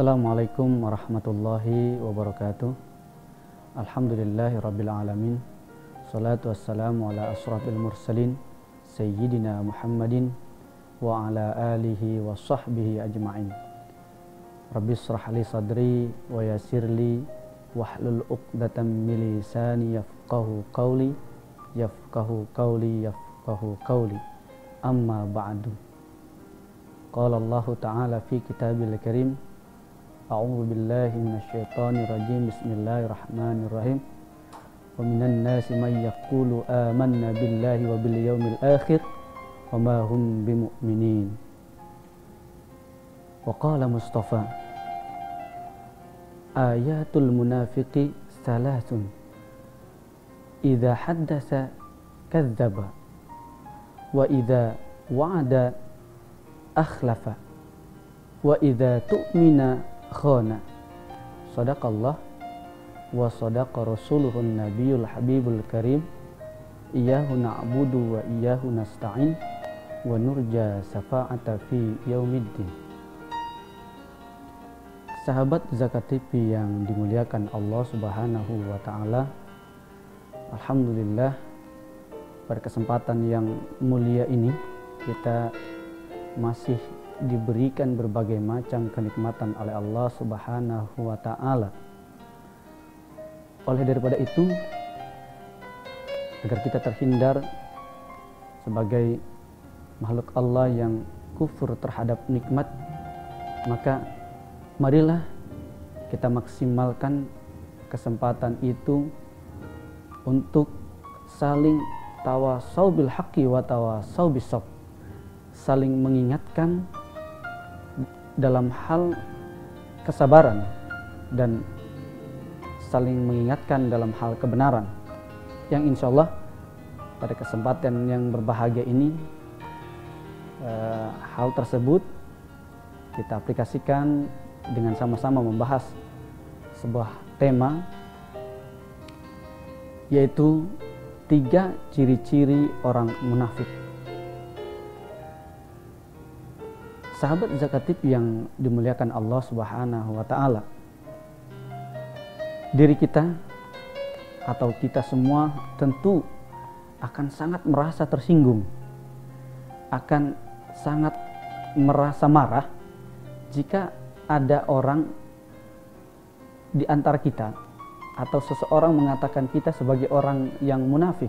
Assalamualaikum warahmatullahi wabarakatuh. Alhamdulillahi rabbil alamin. Salatu wassalamu ala asrafil mursalin Sayyidina Muhammadin wa ala alihi wa sahbihi ajma'in. Rabbi israh li sadri wa yassir li wahlul uqdatam min lisani yafqahu qawli amma ba'du. Qala Allah ta'ala fi kitabil karim, a'udzu billahi minasyaitonir rajim, bismillahirrahmanirrahim. Wa minan nasi may yaqulu amanna billahi wa bil yaumil akhir wa ma hum bimu'minin. Wa qala Mustafa, ayatul munafiqi salasun, idza haddasa kadzdzaba wa idza wa'ada akhlafa wa idza tu'mina khana. Sadaqallah wa sadaqa rasuluhun nabiyul habibul karim. Iyyahu na'budu wa iyyahu nasta'in wa nurja syafa'ata fi yaumiddin. Sahabat Zakat TV yang dimuliakan Allah Subhanahu wa taala, alhamdulillah pada kesempatan yang mulia ini kita masih diberikan berbagai macam kenikmatan oleh Allah Subhanahu wa taala. Oleh daripada itu, agar kita terhindar sebagai makhluk Allah yang kufur terhadap nikmat, maka marilah kita maksimalkan kesempatan itu untuk saling tawasau bil haqqi wa tawasau bis sabr, saling mengingatkan dalam hal kesabaran dan saling mengingatkan dalam hal kebenaran, yang insya Allah pada kesempatan yang berbahagia ini hal tersebut kita aplikasikan dengan sama-sama membahas sebuah tema, yaitu 3 ciri-ciri orang munafik. Sahabat Zakat TV yang dimuliakan Allah Subhanahu wa taala, diri kita atau kita semua tentu akan sangat merasa tersinggung, akan sangat merasa marah jika ada orang di antara kita atau seseorang mengatakan kita sebagai orang yang munafik.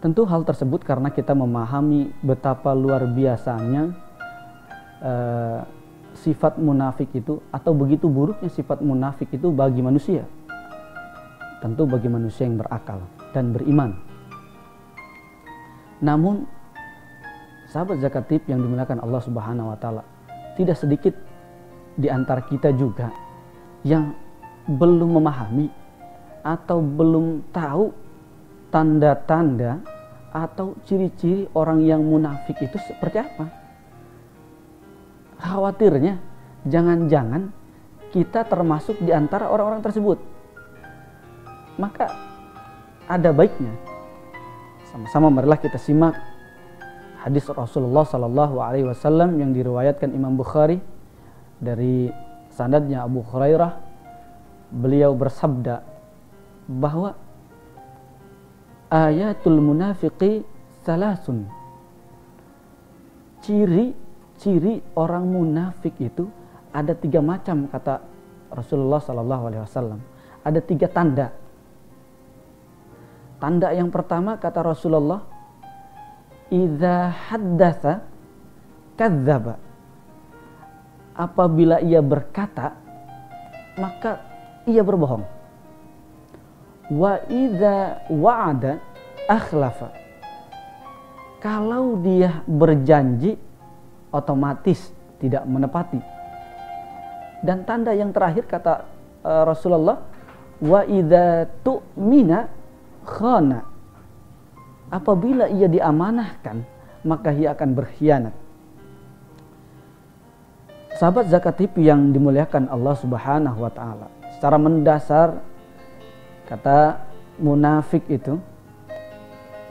Tentu hal tersebut karena kita memahami betapa luar biasanya sifat munafik itu, atau begitu buruknya sifat munafik itu bagi manusia. Tentu bagi manusia yang berakal dan beriman. Namun sahabat Zakat TV yang dimuliakan Allah Subhanahu wa taala, tidak sedikit di antara kita juga yang belum memahami atau belum tahu tanda-tanda atau ciri-ciri orang yang munafik itu seperti apa. Khawatirnya jangan-jangan kita termasuk di antara orang-orang tersebut. Maka ada baiknya sama-sama marilah kita simak hadis Rasulullah sallallahu alaihi wasallam yang diriwayatkan Imam Bukhari dari sanadnya Abu Hurairah. Beliau bersabda bahwa ayatul munafiqi salasun, ciri-ciri orang munafik itu ada 3 macam, kata Rasulullah sallallahu alaihi wasallam. Ada 3 tanda. Tanda yang pertama kata Rasulullah, idza haddatsa kadzdzaba. Apabila ia berkata, maka ia berbohong. Wa idza wa'ada akhlafa. Kalau dia berjanji otomatis tidak menepati. Dan tanda yang terakhir kata Rasulullah, wa idza tu'mina khana. Apabila ia diamanahkan, maka ia akan berkhianat. Sahabat Zakat TV yang dimuliakan Allah Subhanahu wa taala, secara mendasar kata munafik itu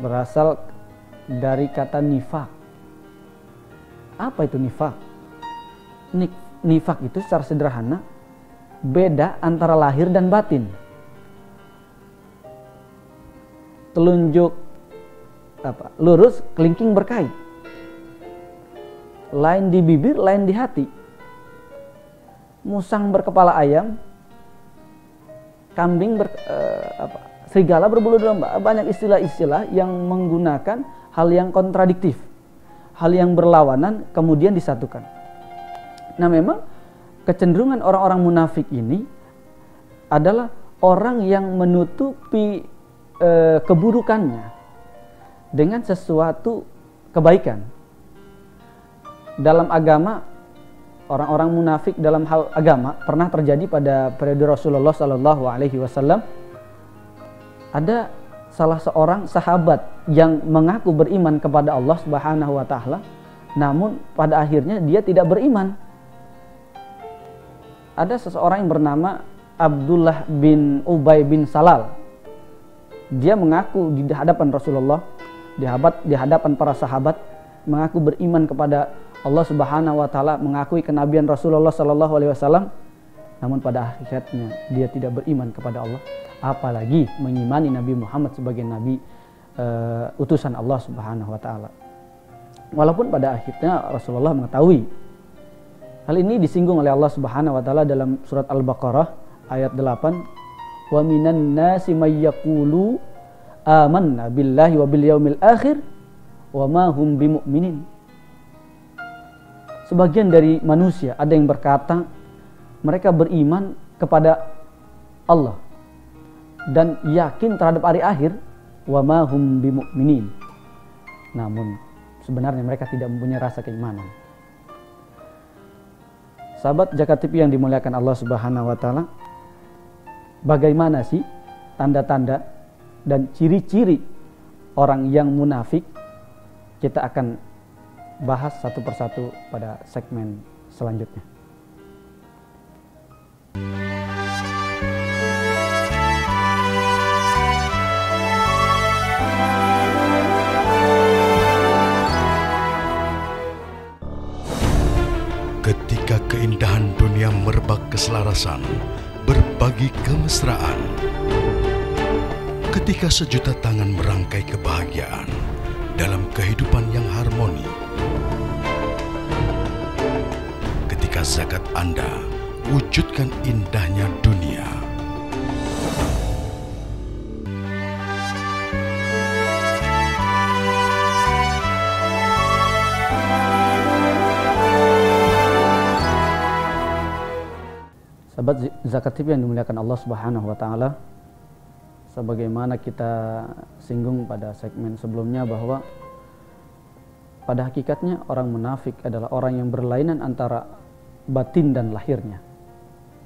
berasal dari kata nifak. Apa itu nifak? Nifak itu secara sederhana beda antara lahir dan batin. Telunjuk lurus, kelingking berkait. Lain di bibir, lain di hati. Musang berkepala ayam, kambing serigala berbulu domba. Banyak istilah-istilah yang menggunakan hal yang kontradiktif, hal yang berlawanan kemudian disatukan. Nah, memang kecenderungan orang-orang munafik ini adalah orang yang menutupi keburukannya dengan sesuatu kebaikan. Dalam agama, orang-orang munafik dalam hal agama pernah terjadi pada periode Rasulullah SAW. Ada salah seorang sahabat yang mengaku beriman kepada Allah Subhanahu wa Ta'ala, namun pada akhirnya dia tidak beriman. Ada seseorang yang bernama Abdullah bin Ubay bin Salal. Dia mengaku di hadapan Rasulullah, di hadapan para sahabat, mengaku beriman kepada Allah Subhanahu wa Ta'ala, mengakui kenabian Rasulullah Sallallahu Alaihi Wasallam, namun pada akhirnya dia tidak beriman kepada Allah, apalagi mengimani Nabi Muhammad sebagai nabi utusan Allah Subhanahu wa Ta'ala. Walaupun pada akhirnya Rasulullah mengetahui. Hal ini disinggung oleh Allah Subhanahu wa Ta'ala dalam surat Al-Baqarah ayat 8. Wa minan nasi may yaqulu amanna billahi wa bil yaumil akhir wa ma hum bimu'minin. Sebagian dari manusia ada yang berkata mereka beriman kepada Allah dan yakin terhadap hari akhir, wa ma hum bimu'minin. Namun sebenarnya mereka tidak mempunyai rasa keimanan. Sahabat Jakarta TV yang dimuliakan Allah Subhanahu wa Ta'ala, bagaimana sih tanda-tanda dan ciri-ciri orang yang munafik? Kita akan bahas satu persatu pada segmen selanjutnya. Ketika keindahan dunia merebak keselarasan, berbagi kemesraan. Ketika sejuta tangan merangkai kebahagiaan dalam kehidupan yang harmoni. Ketika zakat Anda wujudkan indahnya dunia. Sahabat Zakat TV yang dimuliakan Allah Subhanahu wa Ta'ala, sebagaimana kita singgung pada segmen sebelumnya bahwa pada hakikatnya orang munafik adalah orang yang berlainan antara batin dan lahirnya,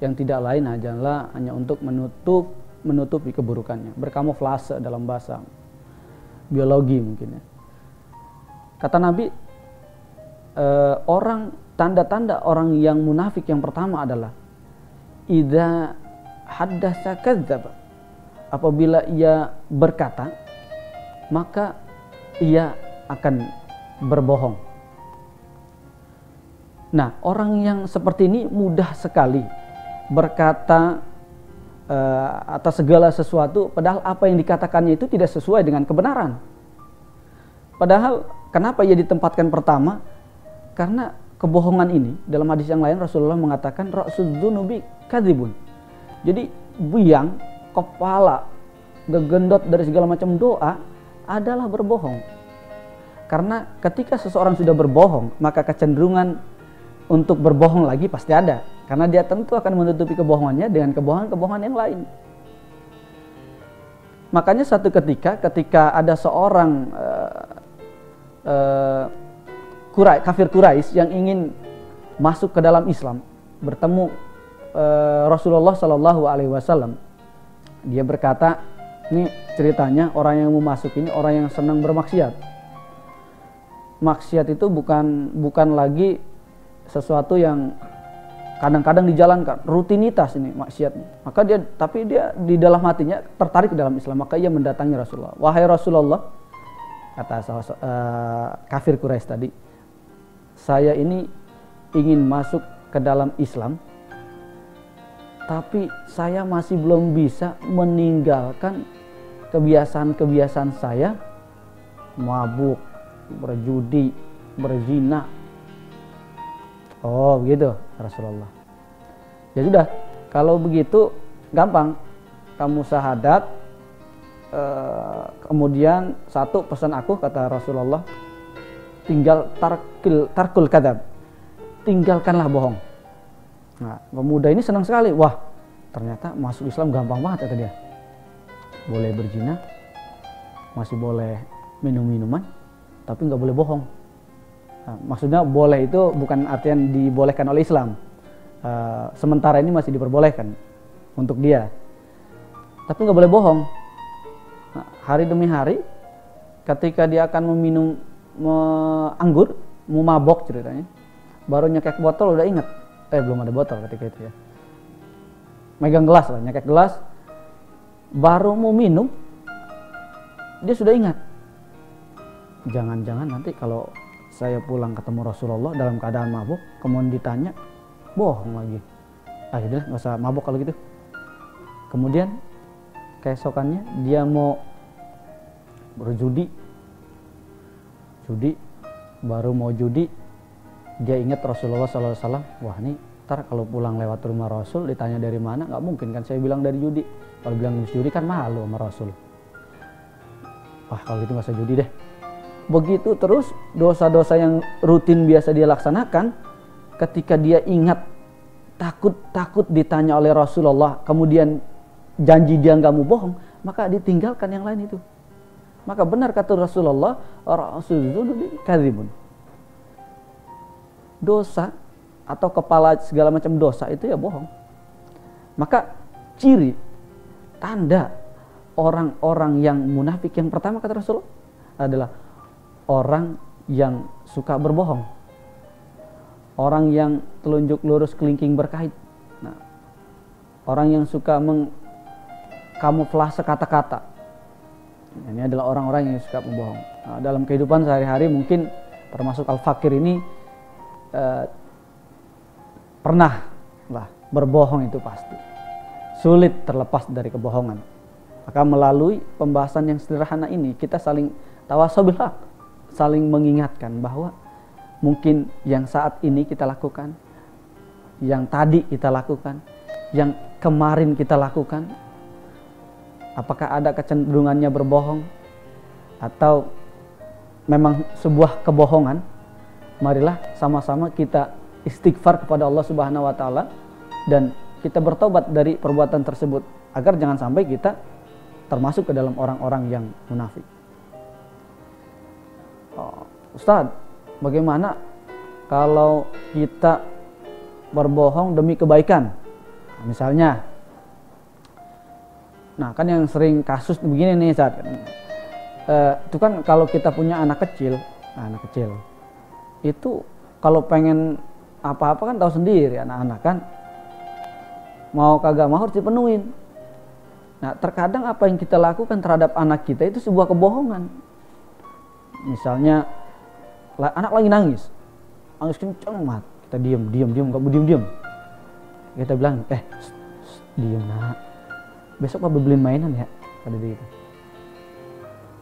yang tidak lain adalah hanya untuk menutupi keburukannya, berkamuflase dalam bahasa biologi mungkin ya. Kata Nabi, tanda-tanda orang yang munafik yang pertama adalah idza haddatsa kadzdzaba. Apabila ia berkata, maka ia akan berbohong. Nah, orang yang seperti ini mudah sekali berkata atas segala sesuatu, padahal apa yang dikatakannya itu tidak sesuai dengan kebenaran. Padahal kenapa ia ditempatkan pertama? Karena kebohongan ini, dalam hadis yang lain Rasulullah mengatakan ra'sudz dzunubi kadzibun. Jadi biang kepala gegendot dari segala macam doa adalah berbohong. Karena ketika seseorang sudah berbohong, maka kecenderungan untuk berbohong lagi pasti ada. Karena dia tentu akan menutupi kebohongannya dengan kebohongan-kebohongan yang lain. Makanya satu ketika ada seorang kafir Quraisy yang ingin masuk ke dalam Islam, bertemu Rasulullah Sallallahu Alaihi Wasallam, dia berkata, ini ceritanya orang yang mau masuk ini orang yang senang bermaksiat. Maksiat itu bukan lagi sesuatu yang kadang-kadang dijalankan, rutinitas ini maksiatnya. Maka dia di dalam hatinya tertarik ke dalam Islam, maka ia mendatangi Rasulullah. Wahai Rasulullah, kata kafir Quraisy tadi, saya ini ingin masuk ke dalam Islam, tapi saya masih belum bisa meninggalkan kebiasaan-kebiasaan saya, mabuk, berjudi, berzina. Oh begitu Rasulullah. Ya sudah, kalau begitu gampang, kamu syahadat, kemudian satu pesan aku, kata Rasulullah, tinggal tarkul kadzab, tinggalkanlah bohong. Nah, pemuda ini senang sekali. Wah, ternyata masuk Islam gampang banget, kata dia. Boleh berzina, masih boleh minum-minuman, tapi nggak boleh bohong. Nah, maksudnya boleh itu bukan artian dibolehkan oleh Islam. Sementara ini masih diperbolehkan untuk dia, tapi nggak boleh bohong. Nah, hari demi hari, ketika dia akan meminum anggur, mau mabok ceritanya, baru nyekek botol udah ingat. Belum ada botol ketika itu ya. Megang gelas lah, nyekek gelas, baru mau minum, dia sudah ingat. Jangan-jangan nanti kalau saya pulang ketemu Rasulullah dalam keadaan mabuk, kemudian ditanya, bohong lagi. Akhirnya nggak usah mabuk kalau gitu. Kemudian keesokannya dia mau berjudi, baru mau judi, dia ingat Rasulullah SAW. Wah, ini ntar kalau pulang lewat rumah Rasul ditanya dari mana, nggak mungkin kan saya bilang dari judi. Kalau bilang judi kan malu sama Rasul. Wah, kalau gitu nggak usah judi deh. Begitu terus dosa-dosa yang rutin biasa dia laksanakan, ketika dia ingat takut ditanya oleh Rasulullah, kemudian janji dia nggak mau bohong, maka ditinggalkan yang lain itu. Maka benar kata Rasulullah, Rasulullah kadzibun. Dosa atau kepala segala macam dosa itu ya bohong. Maka ciri tanda orang-orang yang munafik yang pertama kata Rasulullah adalah orang yang suka berbohong, orang yang telunjuk lurus kelingking berkait. Nah, orang yang suka mengkamuflase kata-kata. Ini adalah orang-orang yang suka membohong. Nah, dalam kehidupan sehari-hari mungkin termasuk al-fakir ini pernah lah berbohong, itu pasti. Sulit terlepas dari kebohongan. Maka melalui pembahasan yang sederhana ini kita saling tawasabil haq, saling mengingatkan bahwa mungkin yang saat ini kita lakukan, yang tadi kita lakukan, yang kemarin kita lakukan, apakah ada kecenderungannya berbohong atau memang sebuah kebohongan. Marilah sama-sama kita istighfar kepada Allah Subhanahu wa taala dan kita bertobat dari perbuatan tersebut agar jangan sampai kita termasuk ke dalam orang-orang yang munafik. Ustadz, bagaimana kalau kita berbohong demi kebaikan? Misalnya, nah kan yang sering kasus begini nih Ustadz, itu kan kalau kita punya anak kecil itu kalau pengen apa-apa kan tahu sendiri, anak-anak kan mau kagak mau harus dipenuhin. Nah, terkadang apa yang kita lakukan terhadap anak kita itu sebuah kebohongan. Misalnya anak lagi nangis kenceng banget, kita diam, nggak mau diem. Kita bilang, diem nak, besok Papa beliin mainan ya, pada dia itu.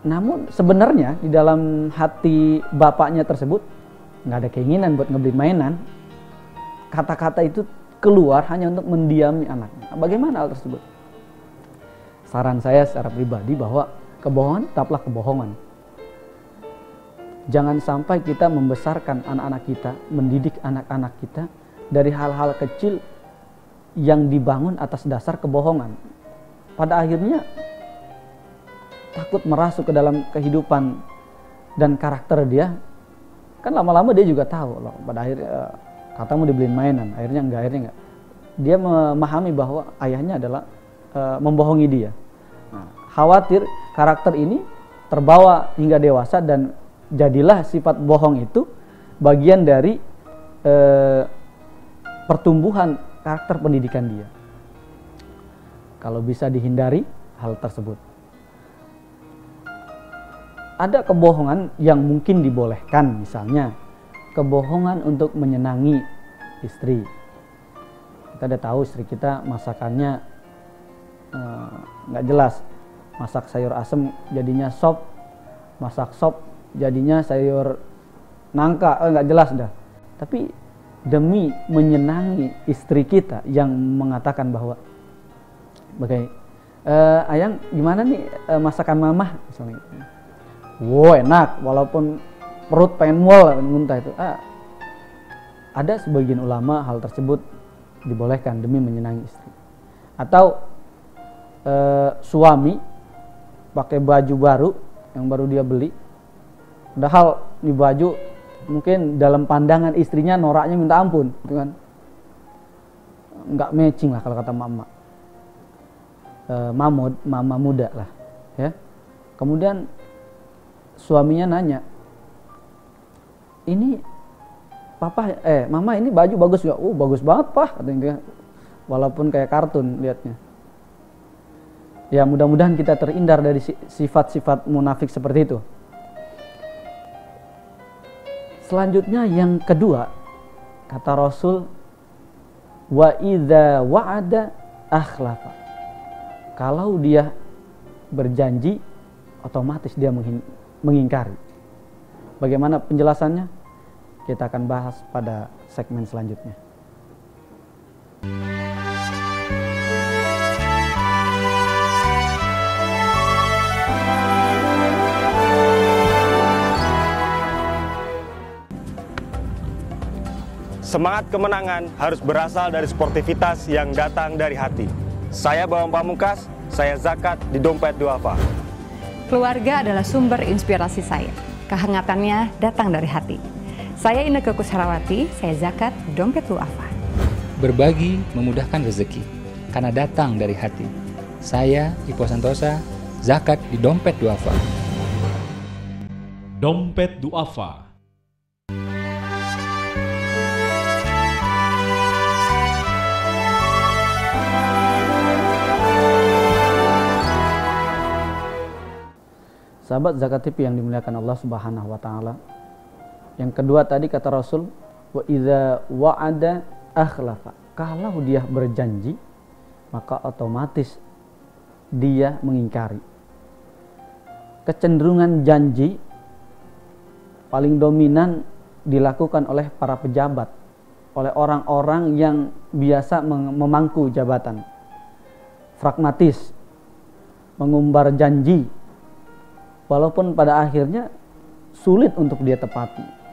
Namun sebenarnya di dalam hati bapaknya tersebut nggak ada keinginan buat ngebeliin mainan. Kata-kata itu keluar hanya untuk mendiami anaknya. Nah, bagaimana hal tersebut? Saran saya secara pribadi bahwa kebohongan tetaplah kebohongan. Jangan sampai kita membesarkan anak-anak kita, mendidik anak-anak kita dari hal-hal kecil yang dibangun atas dasar kebohongan. Pada akhirnya takut merasuk ke dalam kehidupan dan karakter dia. Kan lama-lama dia juga tahu loh, pada akhirnya katamu dibeliin mainan, akhirnya enggak. Dia memahami bahwa ayahnya adalah membohongi dia. Nah, khawatir karakter ini terbawa hingga dewasa dan jadilah sifat bohong itu bagian dari pertumbuhan karakter pendidikan dia. Kalau bisa dihindari hal tersebut. Ada kebohongan yang mungkin dibolehkan, misalnya kebohongan untuk menyenangi istri kita udah tahu istri kita masakannya nggak jelas, masak sayur asem jadinya sop, masak sop jadinya sayur nangka, nggak jelas dah. Tapi demi menyenangi istri kita yang mengatakan bahwa ayang gimana nih masakan mamah misalnya, wow enak, walaupun perut pengen mual muntah itu. Ada sebagian ulama hal tersebut dibolehkan demi menyenangi istri. Atau suami pakai baju baru yang baru dia beli, padahal di baju mungkin dalam pandangan istrinya noraknya minta ampun, gitu kan, nggak matching lah kalau kata mama muda lah, ya. Kemudian suaminya nanya, ini mama ini baju bagus nggak? Bagus banget pak, katanya, walaupun kayak kartun liatnya. Ya mudah-mudahan kita terhindar dari sifat-sifat munafik seperti itu. Selanjutnya yang kedua, kata Rasul, wa idza wa'ada akhlafa. Kalau dia berjanji, otomatis dia mengingkari. Bagaimana penjelasannya? Kita akan bahas pada segmen selanjutnya. Semangat kemenangan harus berasal dari sportivitas yang datang dari hati. Saya Bawang Pamungkas, saya zakat di Dompet Duafa. Keluarga adalah sumber inspirasi saya. Kehangatannya datang dari hati. Saya Inneke Koesherawati, saya zakat di Dompet Duafa. Berbagi memudahkan rezeki, karena datang dari hati. Saya Ipo Santosa, zakat di Dompet Duafa. Dompet Duafa. Sahabat Zakat TV yang dimuliakan Allah Subhanahu wa taala. Yang kedua tadi kata Rasul, wa idza wa'ada akhlafa. Kalau dia berjanji, maka otomatis dia mengingkari. Kecenderungan janji paling dominan dilakukan oleh para pejabat, oleh orang-orang yang biasa memangku jabatan. Pragmatis, mengumbar janji, walaupun pada akhirnya sulit untuk dia tepati.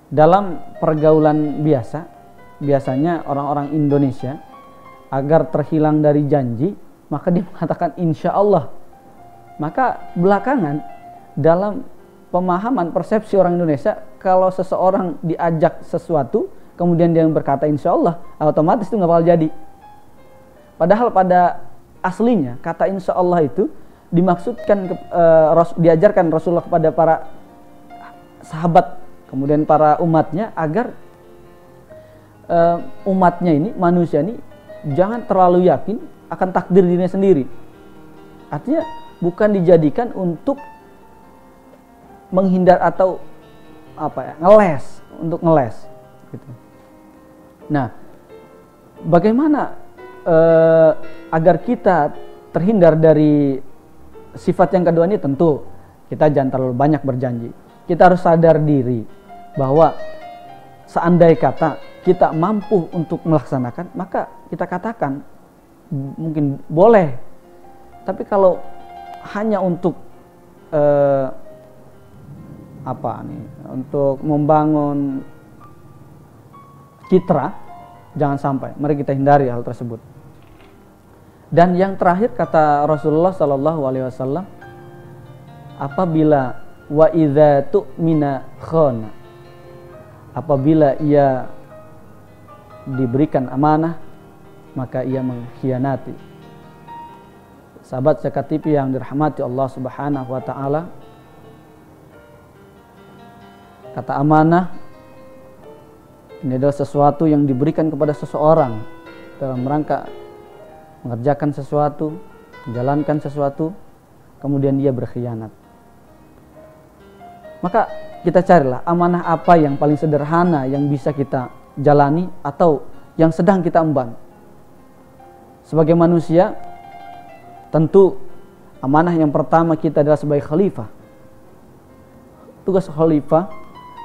Dalam pergaulan biasanya orang-orang Indonesia agar terhilang dari janji, maka dia mengatakan insya Allah. Maka belakangan dalam pemahaman persepsi orang Indonesia, kalau seseorang diajak sesuatu kemudian dia berkata insya Allah, otomatis itu nggak bakal jadi. Padahal pada aslinya kata insya Allah itu dimaksudkan diajarkan Rasulullah kepada para sahabat, kemudian para umatnya, agar umatnya ini, manusia ini jangan terlalu yakin akan takdir dirinya sendiri. Artinya bukan dijadikan untuk menghindar atau ngeles gitu. Nah, bagaimana agar kita terhindar dari sifat yang kedua ini? Tentu kita jangan terlalu banyak berjanji. Kita harus sadar diri bahwa seandai kata kita mampu untuk melaksanakan, maka kita katakan mungkin boleh. Tapi kalau hanya untuk untuk membangun citra, jangan sampai. Mari kita hindari hal tersebut. Dan yang terakhir kata Rasulullah SAW, apabila wa idza tu'mina khana, apabila ia diberikan amanah maka ia mengkhianati. Sahabat Zakat TV yang dirahmati Allah Subhanahu wa taala, kata amanah ini adalah sesuatu yang diberikan kepada seseorang dalam rangka mengerjakan sesuatu, menjalankan sesuatu, kemudian dia berkhianat. Maka kita carilah amanah apa yang paling sederhana yang bisa kita jalani atau yang sedang kita emban. Sebagai manusia, tentu amanah yang pertama kita adalah sebagai khalifah. Tugas khalifah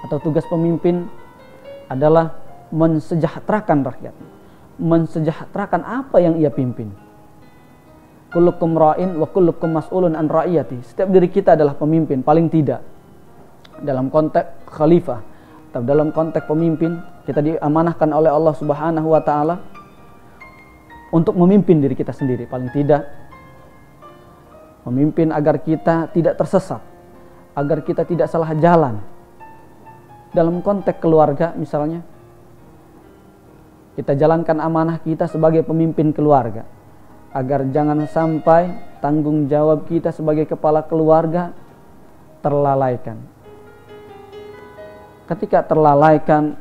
atau tugas pemimpin adalah mensejahterakan rakyat, mensejahterakan apa yang ia pimpin. Kullukum ra'in wa kullukum mas'ulun an ra'iyati. Setiap diri kita adalah pemimpin, paling tidak dalam konteks khalifah atau dalam konteks pemimpin, kita diamanahkan oleh Allah Subhanahu wa taala untuk memimpin diri kita sendiri, paling tidak memimpin agar kita tidak tersesat, agar kita tidak salah jalan. Dalam konteks keluarga misalnya, kita jalankan amanah kita sebagai pemimpin keluarga, agar jangan sampai tanggung jawab kita sebagai kepala keluarga terlalaikan. Ketika terlalaikan,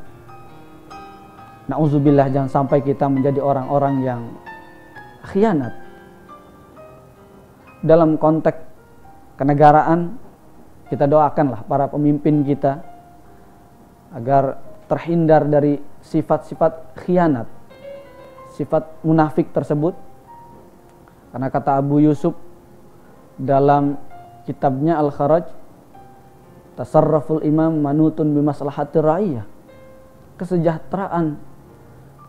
na'udzubillah, jangan sampai kita menjadi orang-orang yang khianat. Dalam konteks kenegaraan, kita doakanlah para pemimpin kita agar terhindar dari sifat-sifat khianat, sifat munafik tersebut. Karena kata Abu Yusuf dalam kitabnya Al-Kharaj, tasarruful imam manutun bimaslahatir ra'iyah. Kesejahteraan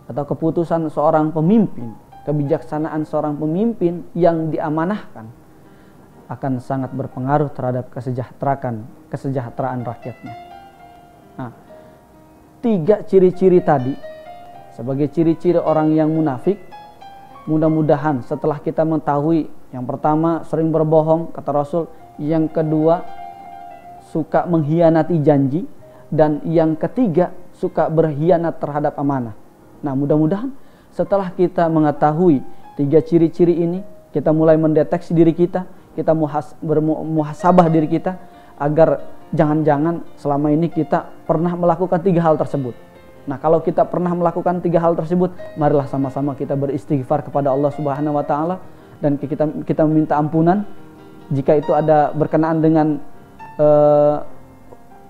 atau keputusan seorang pemimpin, kebijaksanaan seorang pemimpin yang diamanahkan akan sangat berpengaruh terhadap kesejahteraan rakyatnya. Nah, 3 ciri-ciri tadi sebagai ciri-ciri orang yang munafik. Mudah-mudahan setelah kita mengetahui, yang pertama sering berbohong kata Rasul, yang kedua suka mengkhianati janji, dan yang ketiga suka berkhianat terhadap amanah. Nah, mudah-mudahan setelah kita mengetahui 3 ciri-ciri ini, kita mulai mendeteksi diri kita, kita bermuhasabah diri kita, agar jangan-jangan selama ini kita pernah melakukan 3 hal tersebut. Nah, kalau kita pernah melakukan 3 hal tersebut, marilah sama-sama kita beristighfar kepada Allah Subhanahu wa taala, dan kita meminta ampunan jika itu ada berkenaan dengan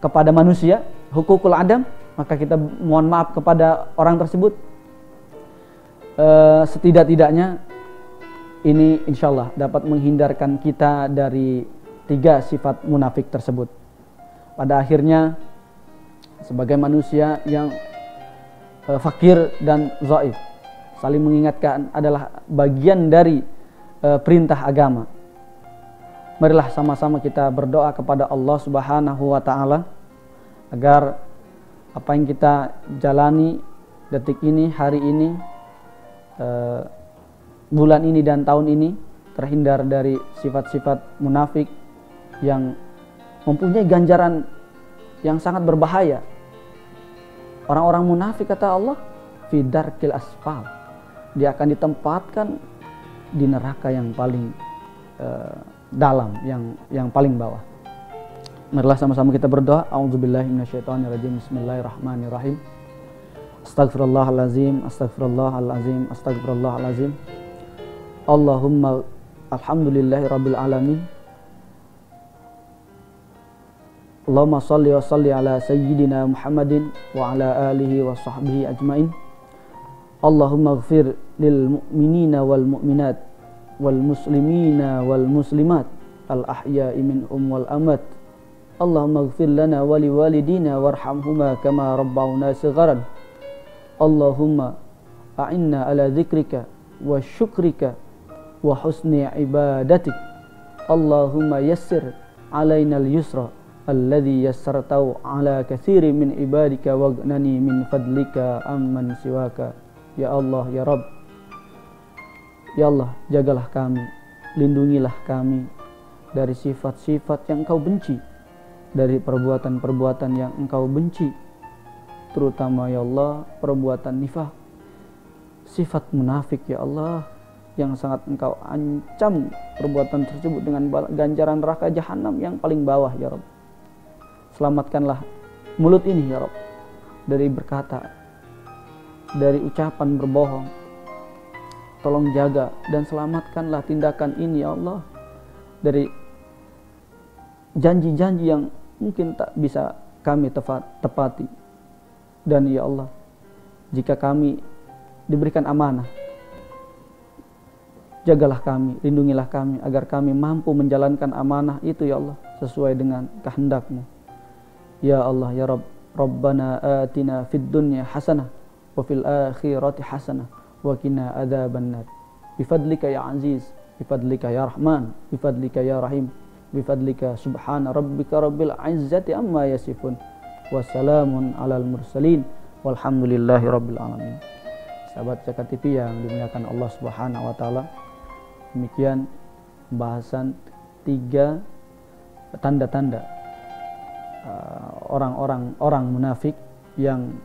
kepada manusia, hukukul adam, maka kita mohon maaf kepada orang tersebut. Setidak-tidaknya ini insyaallah dapat menghindarkan kita dari 3 sifat munafik tersebut. Pada akhirnya, sebagai manusia yang fakir dan dhaif, saling mengingatkan adalah bagian dari perintah agama. Marilah sama-sama kita berdoa kepada Allah Subhanahu wa taala agar apa yang kita jalani detik ini, hari ini, bulan ini dan tahun ini terhindar dari sifat-sifat munafik yang mempunyai ganjaran yang sangat berbahaya. Orang-orang munafik, kata Allah, fi darkil asfal, dia akan ditempatkan di neraka yang paling dalam, yang paling bawah. Marilah sama-sama kita berdoa. A'udzubillahi minasyaitonirrajim. Bismillahirrahmanirrahim. Astaghfirullahalazim, astaghfirullahalazim, astaghfirullahalazim. Allahumma alhamdulillahi rabbil alamin. Allahumma salli wa salli ala sayyidina Muhammadin wa ala alihi wa sahbihi ajmain. Allahumma ighfir lil mu'minina wal mu'minat wal muslimina wal muslimat al ahya'i minhum wal amat. Allahumma ighfir lana wa li walidina warhamhuma kama rabbawna shigharan. Allahumma a'inna ala dzikrika wa syukrika wa husni ibadatik. Allahumma yassir alaina al-yusra alladhi yassartahu ala katsiri min ibadika waghnani min fadlika amman siwaka. Ya Allah, ya Rabb, ya Allah, jagalah kami, lindungilah kami dari sifat-sifat yang Engkau benci, dari perbuatan-perbuatan yang Engkau benci, terutama ya Allah perbuatan nifaq, sifat munafik ya Allah, yang sangat Engkau ancam perbuatan tersebut dengan ganjaran neraka jahanam yang paling bawah ya Rabb. Selamatkanlah mulut ini ya Rabb dari berkata, dari ucapan berbohong. Tolong jaga dan selamatkanlah tindakan ini ya Allah dari janji-janji yang mungkin tak bisa kami tepati. Dan ya Allah, jika kami diberikan amanah. Jagalah kami, lindungilah kami agar kami mampu menjalankan amanah itu ya Allah sesuai dengan kehendak-Mu. Ya Allah ya Rabb, Rabbana atina fid dunya hasanah wa fil akhirati hasanah wa qina adzabannar. Bifadlika ya Aziz, bifadlika ya Rahman, bifadlika ya Rahim, bifadlika subhana rabbika rabbil izzati amma yasifun. Wassalamun alal mursalin walhamdulillahi rabbil alamin. Sahabat Zakat TV yang dimuliakan Allah Subhanahu wa taala, demikian pembahasan 3 tanda-tanda orang munafik yang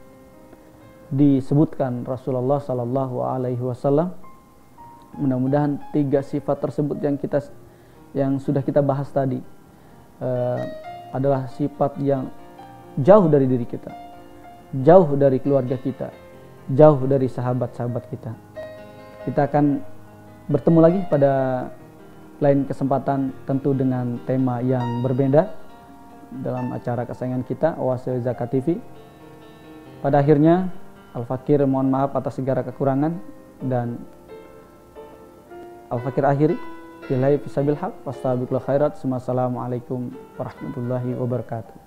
disebutkan Rasulullah sallallahu alaihi wasallam. Mudah-mudahan 3 sifat tersebut yang sudah kita bahas tadi adalah sifat yang jauh dari diri kita, jauh dari keluarga kita, jauh dari sahabat-sahabat kita. Kita akan bertemu lagi pada lain kesempatan, tentu dengan tema yang berbeda dalam acara kesayangan kita, Oase Zakat TV. Pada akhirnya, Al-Fakir mohon maaf atas segala kekurangan, dan Al-Fakir akhiri billahi fisabil haq wastabiqul khairat. Wassalamualaikum warahmatullahi wabarakatuh.